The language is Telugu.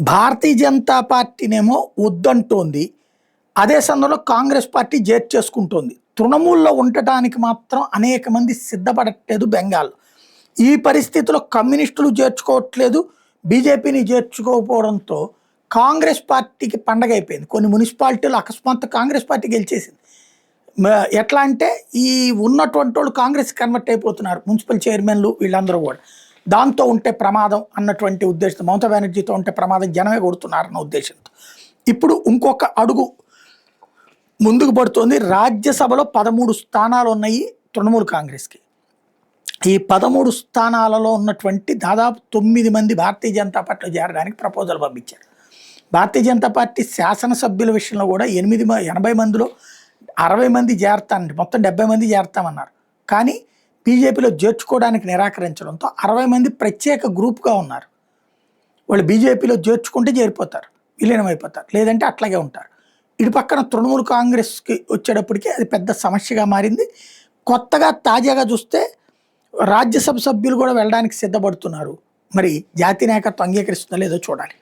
భారతీయ జనతా పార్టీనేమో వద్దంటోంది. అదే సమయంలో కాంగ్రెస్ పార్టీ చేర్చేసుకుంటోంది. తృణమూల్లో ఉండటానికి మాత్రం అనేక మంది సిద్ధపడట్లేదు బెంగాల్. ఈ పరిస్థితిలో కమ్యూనిస్టులు చేర్చుకోవట్లేదు, బీజేపీని చేర్చుకోకపోవడంతో కాంగ్రెస్ పార్టీకి పండగ అయిపోయింది. కొన్ని మున్సిపాలిటీలు అకస్మాత్తు కాంగ్రెస్ పార్టీ గెలిచేసింది. ఎట్లా అంటే ఈ ఉన్నటువంటి వాళ్ళు కాంగ్రెస్ కన్వర్ట్ అయిపోతున్నారు, మున్సిపల్ చైర్మన్లు వీళ్ళందరూ కూడా. దాంతో ఉంటే ప్రమాదం అన్నటువంటి ఉద్దేశంతో, మమతా బెనర్జీతో ఉంటే ప్రమాదం జనమే కొడుతున్నారన్న ఉద్దేశంతో ఇప్పుడు ఇంకొక అడుగు ముందుకు పడుతోంది. రాజ్యసభలో 13 స్థానాలు ఉన్నాయి తృణమూల్ కాంగ్రెస్కి. ఈ 13 స్థానాలలో ఉన్నటువంటి దాదాపు 9 మంది భారతీయ జనతా పార్టీలో చేరడానికి ప్రపోజల్ పంపించారు. భారతీయ జనతా పార్టీ శాసనసభ్యుల విషయంలో కూడా 80 మందిలో 60 మంది చేరతానండి, మొత్తం 70 మంది చేరతామన్నారు. కానీ బీజేపీలో చేర్చుకోవడానికి నిరాకరించడంతో 60 మంది ప్రత్యేక గ్రూప్గా ఉన్నారు. వాళ్ళు బీజేపీలో చేర్చుకుంటే చేరిపోతారు, విలీనమైపోతారు, లేదంటే అట్లాగే ఉంటారు. ఇటు పక్కన తృణమూల్ కాంగ్రెస్కి వచ్చేటప్పటికి అది పెద్ద సమస్యగా మారింది. కొత్తగా తాజాగా చూస్తే రాజ్యసభ సభ్యులు కూడా వెళ్ళడానికి సిద్ధపడుతున్నారు. మరి జాతీయ నాయకత్వం అంగీకరిస్తుందో లేదో చూడాలి.